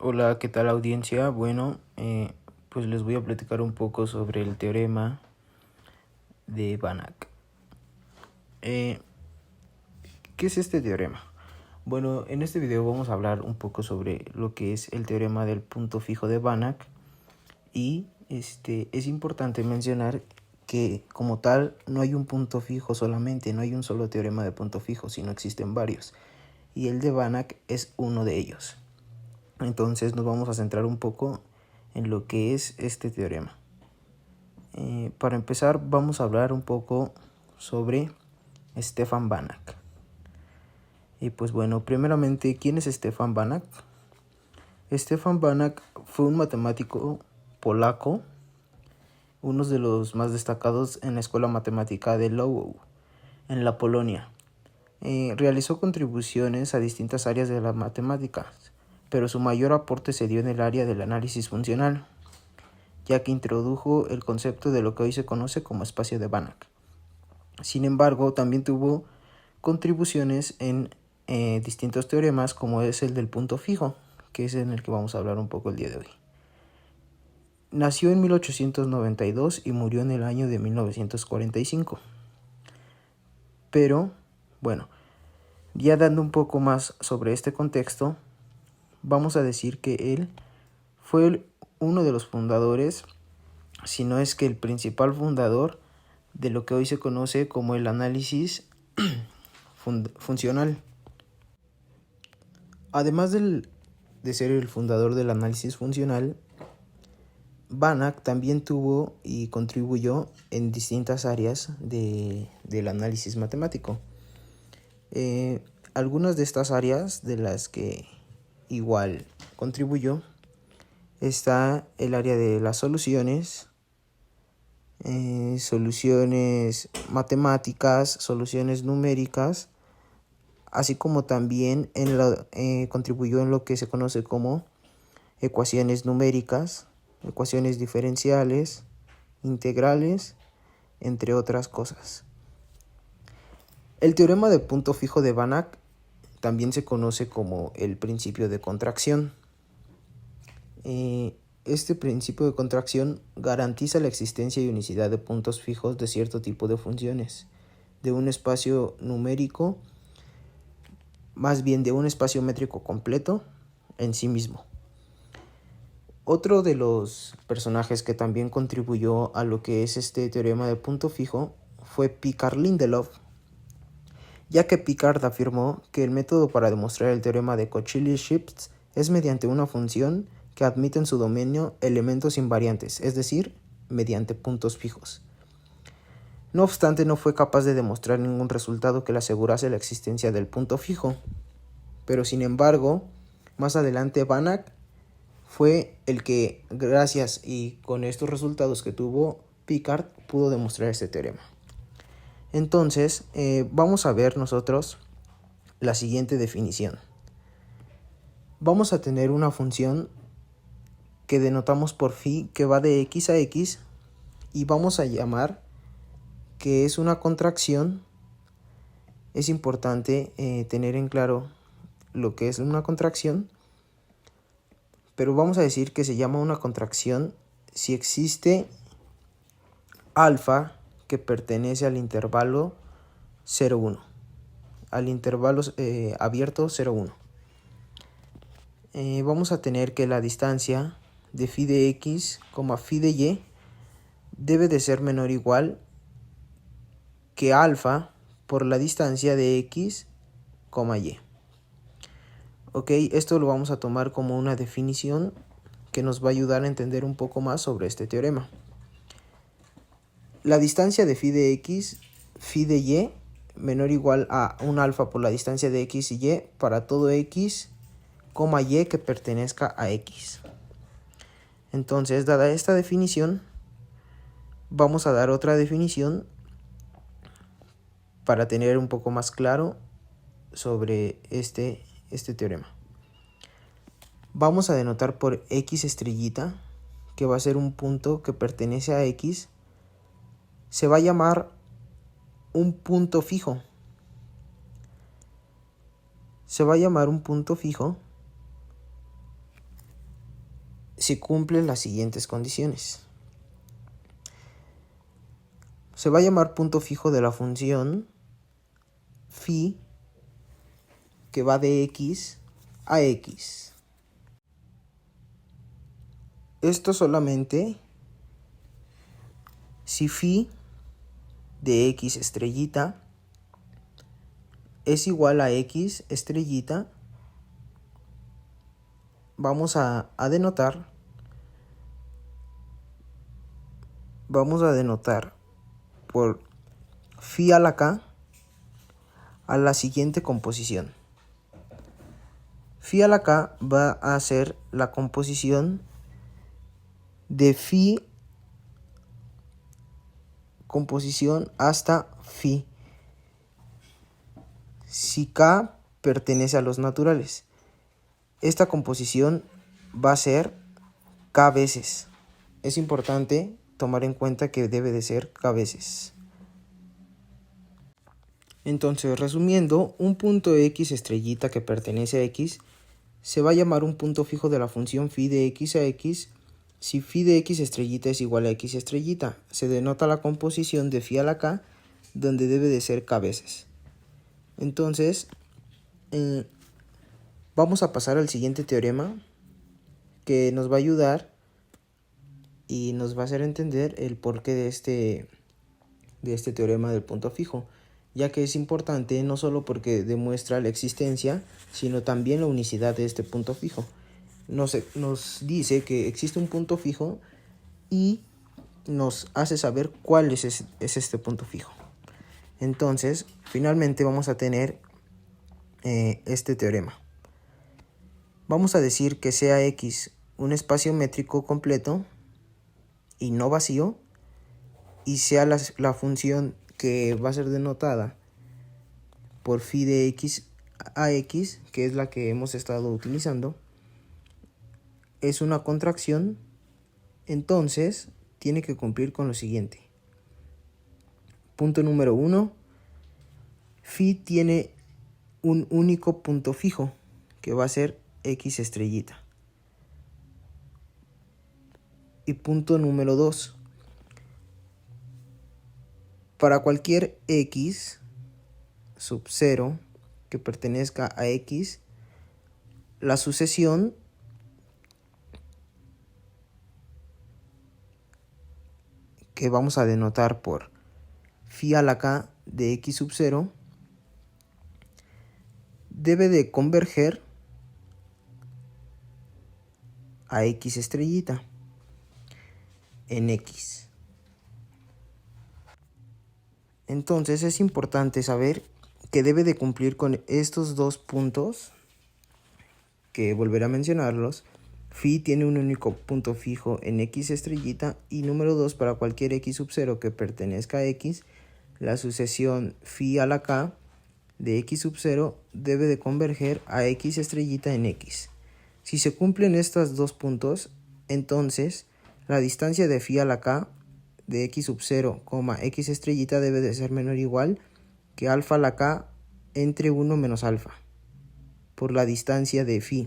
Hola, ¿qué tal audiencia? Bueno, pues les voy a platicar un poco sobre el teorema de Banach. ¿Qué es este teorema? Bueno, en este video vamos a hablar un poco sobre lo que es el teorema del punto fijo de Banach y es importante mencionar que como tal no hay un punto fijo solamente, no hay un solo teorema de punto fijo, sino existen varios y el de Banach es uno de ellos. Entonces nos vamos a centrar un poco en lo que es este teorema. Para empezar vamos a hablar un poco sobre Stefan Banach. Y pues bueno, primeramente, ¿quién es Stefan Banach? Stefan Banach fue un matemático polaco, uno de los más destacados en la escuela matemática de Lwów, en la Polonia. Realizó contribuciones a distintas áreas de las matemáticas, pero su mayor aporte se dio en el área del análisis funcional, ya que introdujo el concepto de lo que hoy se conoce como espacio de Banach. Sin embargo, también tuvo contribuciones en distintos teoremas, como es el del punto fijo, que es en el que vamos a hablar un poco el día de hoy. Nació en 1892 y murió en el año de 1945. Pero, bueno, ya dando un poco más sobre este contexto, vamos a decir que él fue uno de los fundadores, si no es que el principal fundador, de lo que hoy se conoce como el análisis funcional. Además de ser el fundador del análisis funcional, Banach también tuvo y contribuyó en distintas áreas del análisis matemático. Algunas de estas áreas de las que igual contribuyó está el área de las soluciones, soluciones matemáticas, soluciones numéricas, así como también contribuyó en lo que se conoce como ecuaciones numéricas, ecuaciones diferenciales, integrales, entre otras cosas. El teorema de punto fijo de Banach también se conoce como el principio de contracción. Este principio de contracción garantiza la existencia y unicidad de puntos fijos de cierto tipo de funciones, de un espacio numérico, más bien de un espacio métrico completo en sí mismo. Otro de los personajes que también contribuyó a lo que es este teorema de punto fijo fue Picard-Lindelof, ya que Picard afirmó que el método para demostrar el teorema de Cauchy-Schmidt es mediante una función que admite en su dominio elementos invariantes, es decir, mediante puntos fijos. No obstante, no fue capaz de demostrar ningún resultado que le asegurase la existencia del punto fijo, pero sin embargo, más adelante Banach fue el que, gracias y con estos resultados que tuvo Picard, pudo demostrar este teorema. Entonces, vamos a ver nosotros la siguiente definición. Vamos a tener una función que denotamos por phi, que va de x a x, y vamos a llamar que es una contracción. Es importante tener en claro lo que es una contracción, pero vamos a decir que se llama una contracción si existe alfa que pertenece al intervalo 0,1, al intervalo abierto 0,1. Vamos a tener que la distancia de phi de x, phi de y, debe de ser menor o igual que alfa por la distancia de x, y. Ok, esto lo vamos a tomar como una definición que nos va a ayudar a entender un poco más sobre este teorema. La distancia de phi de x, phi de y, menor o igual a un alfa por la distancia de x y y para todo x, y que pertenezca a x. Entonces, dada esta definición, vamos a dar otra definición para tener un poco más claro sobre este teorema. Vamos a denotar por x estrellita, que va a ser un punto que pertenece a x. Se va a llamar un punto fijo. Se va a llamar un punto fijo si cumplen las siguientes condiciones. Se va a llamar punto fijo de la función phi que va de x a x. Esto solamente si phi de x estrellita es igual a x estrellita, vamos a denotar por phi a la k a la siguiente composición. Phi a la k va a ser la composición de phi composición hasta phi, si k pertenece a los naturales. Esta composición va a ser k veces. Es importante tomar en cuenta que debe de ser k veces. Entonces, resumiendo, un punto x estrellita que pertenece a x se va a llamar un punto fijo de la función phi de x a x si phi de x estrellita es igual a x estrellita. Se denota la composición de phi a la k, donde debe de ser k veces. Entonces, vamos a pasar al siguiente teorema, que nos va a ayudar y nos va a hacer entender el porqué de este teorema del punto fijo, ya que es importante no solo porque demuestra la existencia, sino también la unicidad de este punto fijo. Nos dice que existe un punto fijo y nos hace saber cuál es este punto fijo. Entonces, finalmente vamos a tener este teorema. Vamos a decir que sea X un espacio métrico completo y no vacío, y sea la función que va a ser denotada por phi de x a x, que es la que hemos estado utilizando, es una contracción. Entonces tiene que cumplir con lo siguiente. Punto número 1, phi tiene un único punto fijo, que va a ser x estrellita. Y punto número 2, para cualquier x sub 0 que pertenezca a x, la sucesión que vamos a denotar por phi a la k de x sub 0 debe de converger a x estrellita en x. Entonces es importante saber que debe de cumplir con estos dos puntos, que volveré a mencionarlos. Phi tiene un único punto fijo en x estrellita, y número 2, para cualquier x sub 0 que pertenezca a x, la sucesión phi a la k de x sub 0 debe de converger a x estrellita en x. Si se cumplen estos dos puntos, entonces la distancia de phi a la k de x sub 0, x estrellita debe de ser menor o igual que alfa a la k entre 1 menos alfa, por la distancia de phi.